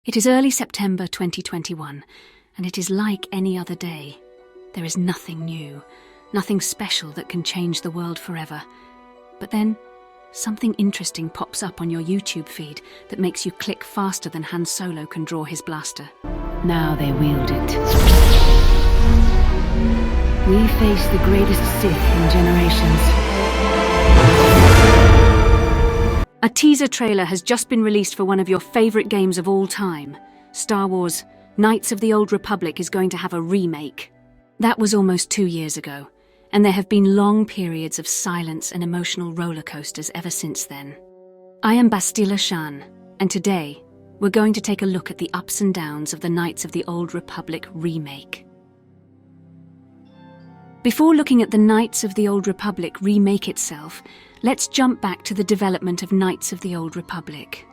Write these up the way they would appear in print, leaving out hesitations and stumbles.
It is early September 2021, and it is like any other day. There is nothing new, nothing special that can change the world forever. But then, something interesting pops up on your YouTube feed that makes you click faster than Han Solo can draw his blaster. Now they wield it. We face the greatest Sith in generations. A teaser trailer has just been released for one of your favorite games of all time. Star Wars: Knights of the Old Republic is going to have a remake. That was almost 2 years ago, and there have been long periods of silence and emotional roller coasters ever since then. I am Bastila Shan, and today we're going to take a look at the ups and downs of the Knights of the Old Republic remake. Before looking at the Knights of the Old Republic remake itself, let's jump back to the development of Knights of the Old Republic.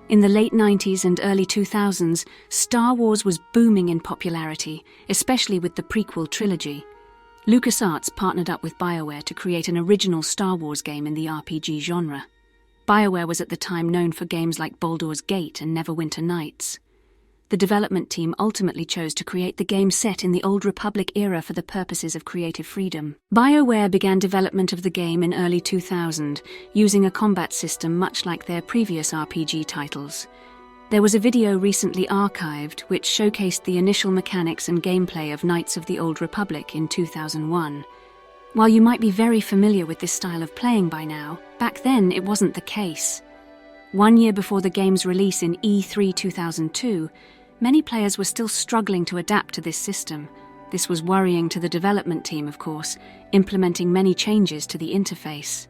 In the late 90s and early 2000s, Star Wars was booming in popularity, especially with the prequel trilogy. LucasArts partnered up with BioWare to create an original Star Wars game in the RPG genre. BioWare was at the time known for games like Baldur's Gate and Neverwinter Nights. The development team ultimately chose to create the game set in the Old Republic era for the purposes of creative freedom. BioWare began development of the game in early 2000, using a combat system much like their previous RPG titles. There was a video recently archived which showcased the initial mechanics and gameplay of Knights of the Old Republic in 2001. While you might be very familiar with this style of playing by now, back then it wasn't the case. 1 year before the game's release in E3 2002, many players were still struggling to adapt to this system. This was worrying to the development team, of course, implementing many changes to the interface.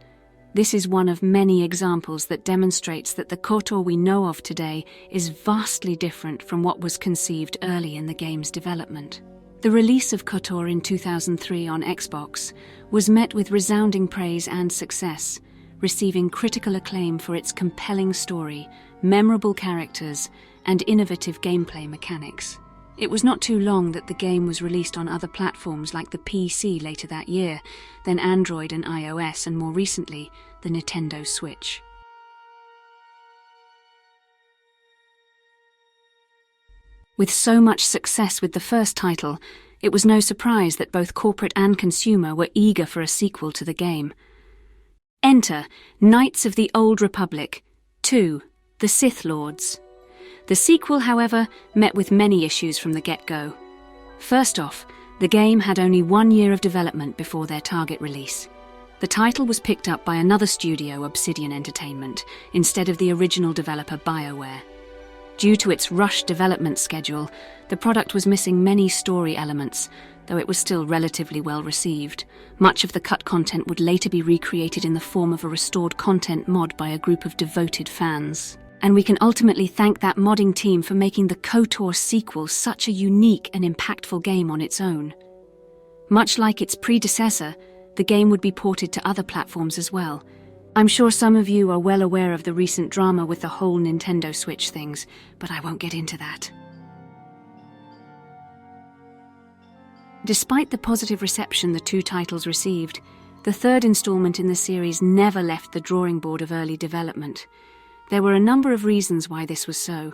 This is one of many examples that demonstrates that the KOTOR we know of today is vastly different from what was conceived early in the game's development. The release of KOTOR in 2003 on Xbox was met with resounding praise and success, receiving critical acclaim for its compelling story, memorable characters, and innovative gameplay mechanics. It was not too long that the game was released on other platforms like the PC later that year, then Android and iOS, and more recently, the Nintendo Switch. With so much success with the first title, it was no surprise that both corporate and consumer were eager for a sequel to the game. Enter Knights of the Old Republic 2: The Sith Lords. The sequel, however, met with many issues from the get-go. First off, the game had only 1 year of development before their target release. The title was picked up by another studio, Obsidian Entertainment, instead of the original developer BioWare. Due to its rushed development schedule, the product was missing many story elements, though it was still relatively well received. Much of the cut content would later be recreated in the form of a restored content mod by a group of devoted fans. And we can ultimately thank that modding team for making the KOTOR sequel such a unique and impactful game on its own. Much like its predecessor, the game would be ported to other platforms as well. I'm sure some of you are well aware of the recent drama with the whole Nintendo Switch things, but I won't get into that. Despite the positive reception the two titles received, the third installment in the series never left the drawing board of early development. There were a number of reasons why this was so.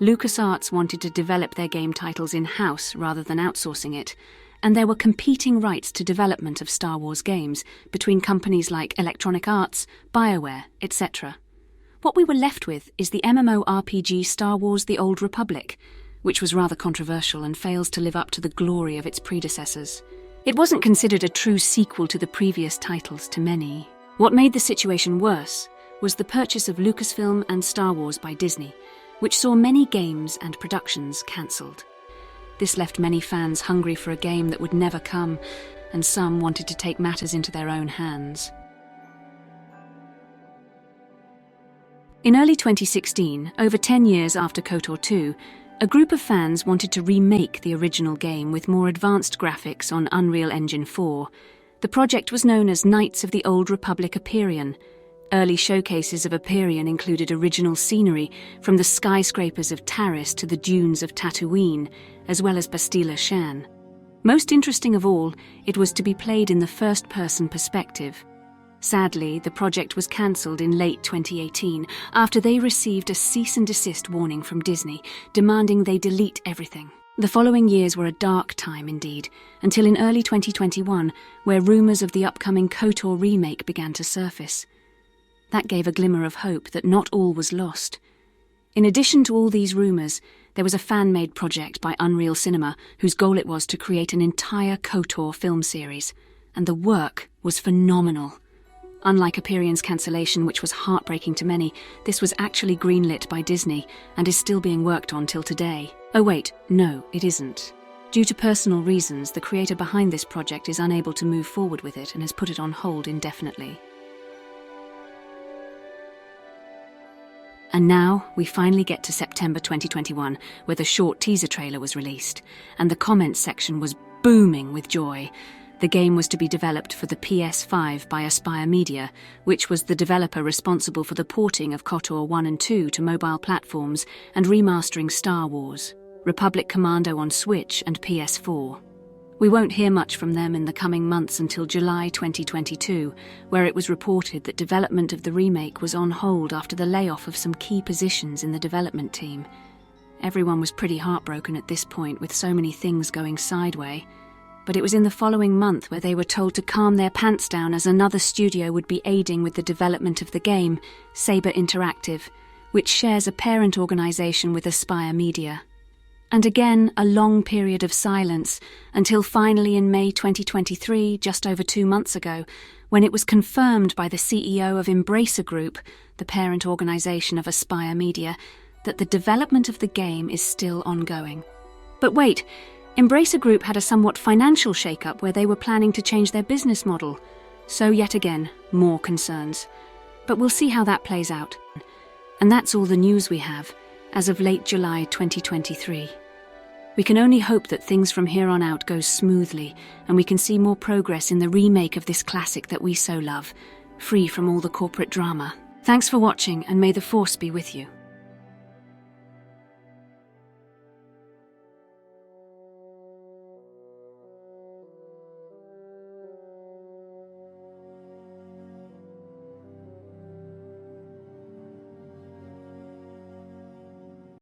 LucasArts wanted to develop their game titles in-house rather than outsourcing it, and there were competing rights to development of Star Wars games between companies like Electronic Arts, BioWare, etc. What we were left with is the MMORPG Star Wars: The Old Republic, which was rather controversial and fails to live up to the glory of its predecessors. It wasn't considered a true sequel to the previous titles to many. What made the situation worse was the purchase of Lucasfilm and Star Wars by Disney, which saw many games and productions cancelled. This left many fans hungry for a game that would never come, and some wanted to take matters into their own hands. In early 2016, over 10 years after KOTOR 2, a group of fans wanted to remake the original game with more advanced graphics on Unreal Engine 4. The project was known as Knights of the Old Republic Aperion. Early showcases of Aperion included original scenery from the skyscrapers of Taris to the dunes of Tatooine, as well as Bastila Shan. Most interesting of all, it was to be played in the first-person perspective. Sadly, the project was cancelled in late 2018 after they received a cease and desist warning from Disney, demanding they delete everything. The following years were a dark time indeed, until in early 2021, where rumours of the upcoming KOTOR remake began to surface. That gave a glimmer of hope that not all was lost. In addition to all these rumours, there was a fan-made project by Unreal Cinema whose goal it was to create an entire KOTOR film series, and the work was phenomenal. Unlike Aperion's cancellation, which was heartbreaking to many, this was actually greenlit by Disney and is still being worked on till today. Oh wait, no, it isn't. Due to personal reasons, the creator behind this project is unable to move forward with it and has put it on hold indefinitely. And now, we finally get to September 2021, where the short teaser trailer was released, and the comments section was booming with joy. The game was to be developed for the PS5 by Aspyr Media, which was the developer responsible for the porting of KOTOR 1 and 2 to mobile platforms and remastering Star Wars, Republic Commando on Switch and PS4. We won't hear much from them in the coming months until July 2022, where it was reported that development of the remake was on hold after the layoff of some key positions in the development team. Everyone was pretty heartbroken at this point, with so many things going sideways. But it was in the following month where they were told to calm their pants down, as another studio would be aiding with the development of the game, Saber Interactive, which shares a parent organisation with Aspyr Media. And again, a long period of silence, until finally in May 2023, just over 2 months ago, when it was confirmed by the CEO of Embracer Group, the parent organisation of Aspyr Media, that the development of the game is still ongoing. But wait, Embracer Group had a somewhat financial shake-up where they were planning to change their business model. So yet again, more concerns. But we'll see how that plays out. And that's all the news we have, as of late July 2023. We can only hope that things from here on out go smoothly, and we can see more progress in the remake of this classic that we so love, free from all the corporate drama. Thanks for watching, and may the Force be with you.